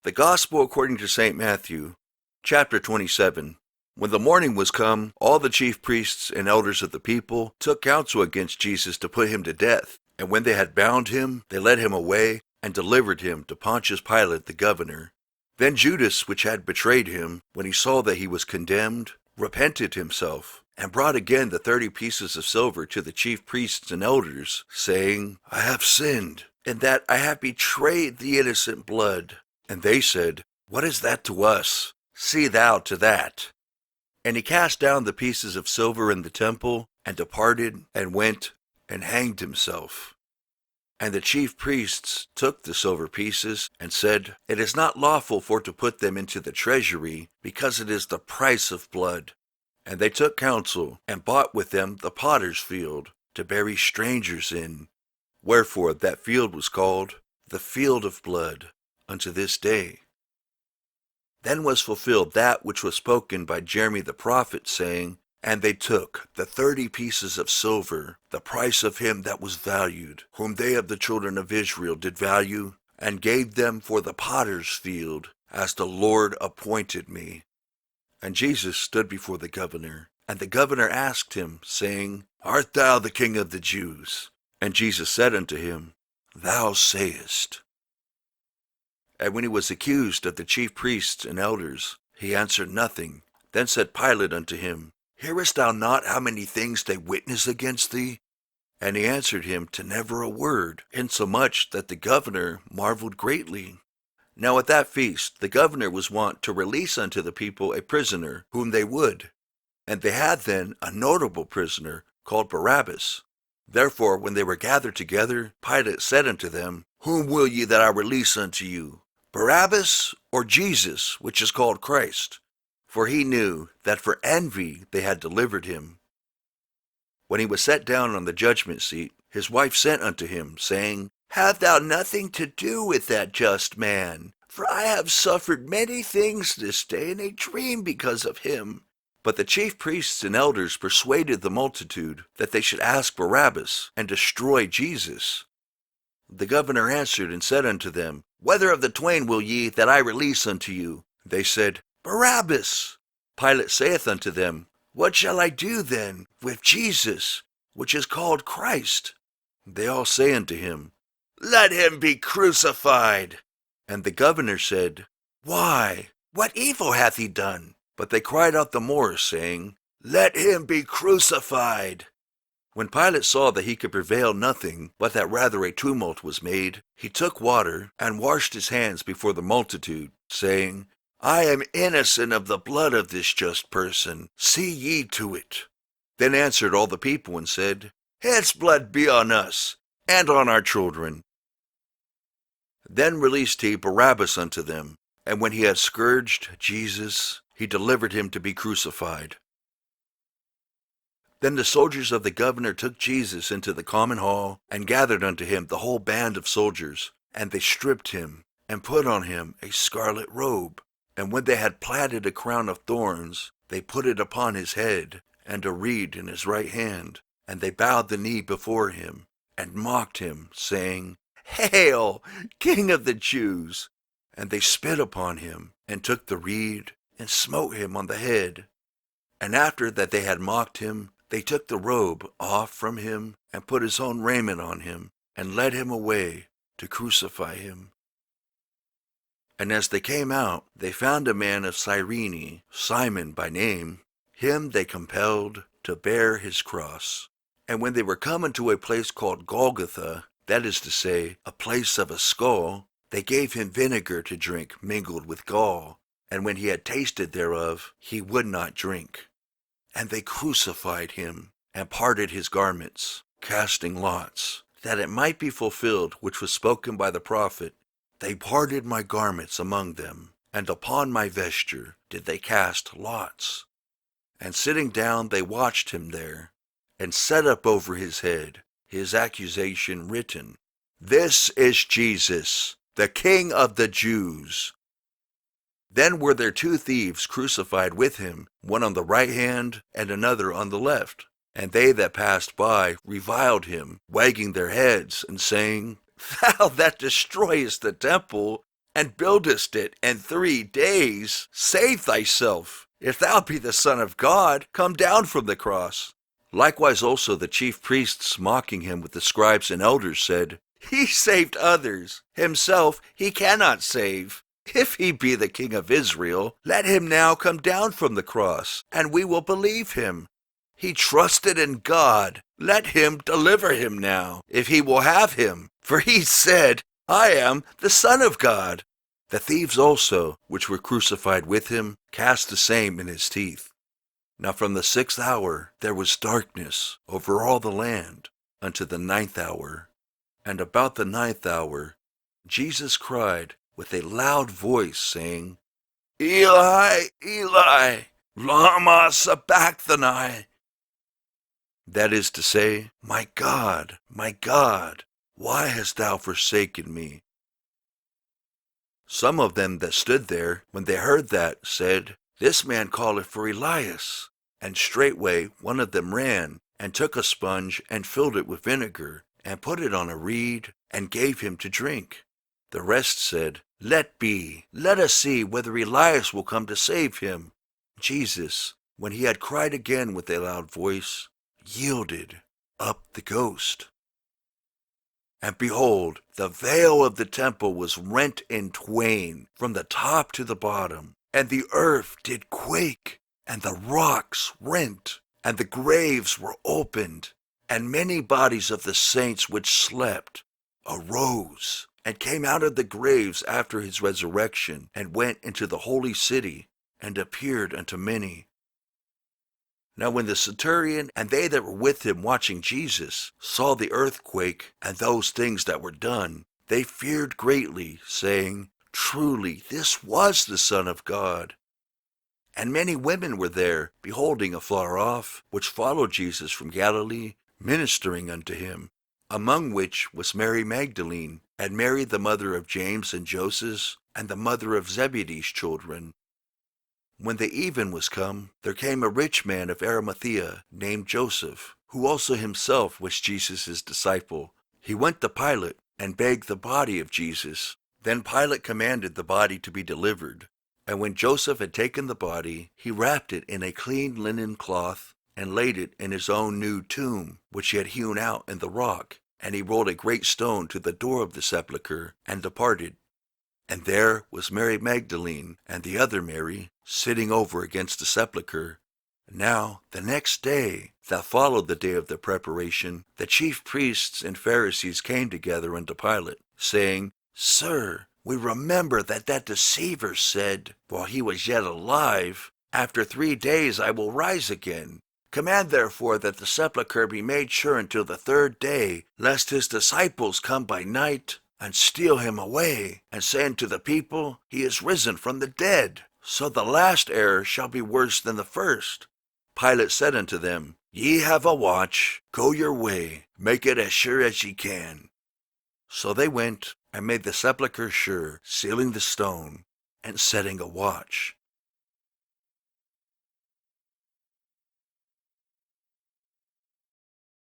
The Gospel according to St. Matthew, chapter 27. When the morning was come, all the chief priests and elders of the people took counsel against Jesus to put him to death. And when they had bound him, they led him away and delivered him to Pontius Pilate the governor. Then Judas, which had betrayed him, when he saw that he was condemned, repented himself, and brought again the 30 pieces of silver to the chief priests and elders, saying, I have sinned, in that I have betrayed the innocent blood. And they said, What is that to us? See thou to that. And he cast down the pieces of silver in the temple, and departed, and went, and hanged himself. And the chief priests took the silver pieces, and said, It is not lawful for to put them into the treasury, because it is the price of blood. And they took counsel, and bought with them the potter's field, to bury strangers in. Wherefore that field was called the field of blood unto this day. Then was fulfilled that which was spoken by Jeremy the prophet, saying, And they took the 30 pieces of silver, the price of him that was valued, whom they of the children of Israel did value, and gave them for the potter's field, as the Lord appointed me. And Jesus stood before the governor, and the governor asked him, saying, Art thou the King of the Jews? And Jesus said unto him, Thou sayest. And when he was accused of the chief priests and elders, he answered nothing. Then said Pilate unto him, Hearest thou not how many things they witness against thee? And he answered him to never a word, insomuch that the governor marveled greatly. Now at that feast the governor was wont to release unto the people a prisoner, whom they would. And they had then a notable prisoner, called Barabbas. Therefore when they were gathered together, Pilate said unto them, Whom will ye that I release unto you? Barabbas, or Jesus, which is called Christ? For he knew that for envy they had delivered him. When he was set down on the judgment seat, his wife sent unto him, saying, Have thou nothing to do with that just man, for I have suffered many things this day in a dream because of him. But the chief priests and elders persuaded the multitude that they should ask Barabbas, and destroy Jesus. The governor answered and said unto them, Whether of the twain will ye that I release unto you? They said, Barabbas. Pilate saith unto them, What shall I do then with Jesus, which is called Christ? They all say unto him, Let him be crucified. And the governor said, Why? What evil hath he done? But they cried out the more, saying, Let him be crucified. When Pilate saw that he could prevail nothing, but that rather a tumult was made, he took water, and washed his hands before the multitude, saying, I am innocent of the blood of this just person. See ye to it. Then answered all the people, and said, His blood be on us, and on our children. Then released he Barabbas unto them, and when he had scourged Jesus, he delivered him to be crucified. Then the soldiers of the governor took Jesus into the common hall, and gathered unto him the whole band of soldiers. And they stripped him, and put on him a scarlet robe. And when they had platted a crown of thorns, they put it upon his head, and a reed in his right hand. And they bowed the knee before him, and mocked him, saying, Hail, King of the Jews! And they spit upon him, and took the reed, and smote him on the head. And after that they had mocked him, they took the robe off from him, and put his own raiment on him, and led him away to crucify him. And as they came out, they found a man of Cyrene, Simon by name. Him they compelled to bear his cross. And when they were come unto a place called Golgotha, that is to say, a place of a skull, they gave him vinegar to drink mingled with gall. And when he had tasted thereof, he would not drink. And they crucified him, and parted his garments, casting lots, that it might be fulfilled which was spoken by the prophet, They parted my garments among them, and upon my vesture did they cast lots. And sitting down they watched him there, and set up over his head his accusation written, This is Jesus, the King of the Jews. Then were there 2 thieves crucified with him, one on the right hand, and another on the left. And they that passed by reviled him, wagging their heads, and saying, Thou that destroyest the temple, and buildest it in 3 days, save thyself. If thou be the Son of God, come down from the cross. Likewise also the chief priests, mocking him with the scribes and elders, said, He saved others. Himself he cannot save. If he be the King of Israel, let him now come down from the cross, and we will believe him. He trusted in God. Let him deliver him now, if he will have him. For he said, I am the Son of God. The thieves also, which were crucified with him, cast the same in his teeth. Now from the 6th hour there was darkness over all the land unto the 9th hour. And about the 9th hour Jesus cried with a loud voice, saying, Eli, Eli, lama sabachthani. That is to say, my God, why hast thou forsaken me? Some of them that stood there, when they heard that, said, This man calleth for Elias. And straightway one of them ran, and took a sponge, and filled it with vinegar, and put it on a reed, and gave him to drink. The rest said, Let be, let us see whether Elias will come to save him. Jesus, when he had cried again with a loud voice, yielded up the ghost. And behold, the veil of the temple was rent in twain from the top to the bottom, and the earth did quake, and the rocks rent, and the graves were opened, and many bodies of the saints which slept arose, and came out of the graves after his resurrection, and went into the holy city, and appeared unto many. Now when the centurion and they that were with him watching Jesus saw the earthquake and those things that were done, they feared greatly, saying, Truly this was the Son of God. And many women were there, beholding afar off, which followed Jesus from Galilee, ministering unto him, among which was Mary Magdalene, and Mary the mother of James and Joses, and the mother of Zebedee's children. When the even was come, there came a rich man of Arimathea, named Joseph, who also himself was Jesus' disciple. He went to Pilate, and begged the body of Jesus. Then Pilate commanded the body to be delivered. And when Joseph had taken the body, he wrapped it in a clean linen cloth, and laid it in his own new tomb, which he had hewn out in the rock. And he rolled a great stone to the door of the sepulchre, and departed. And there was Mary Magdalene, and the other Mary, sitting over against the sepulchre. Now the next day, that followed the day of the preparation, the chief priests and Pharisees came together unto Pilate, saying, Sir, we remember that deceiver said, while he was yet alive, After 3 days I will rise again. Command therefore that the sepulchre be made sure until the 3rd day, lest his disciples come by night, and steal him away, and say unto the people, He is risen from the dead. So the last error shall be worse than the first. Pilate said unto them, Ye have a watch, go your way, make it as sure as ye can. So they went, and made the sepulchre sure, sealing the stone, and setting a watch.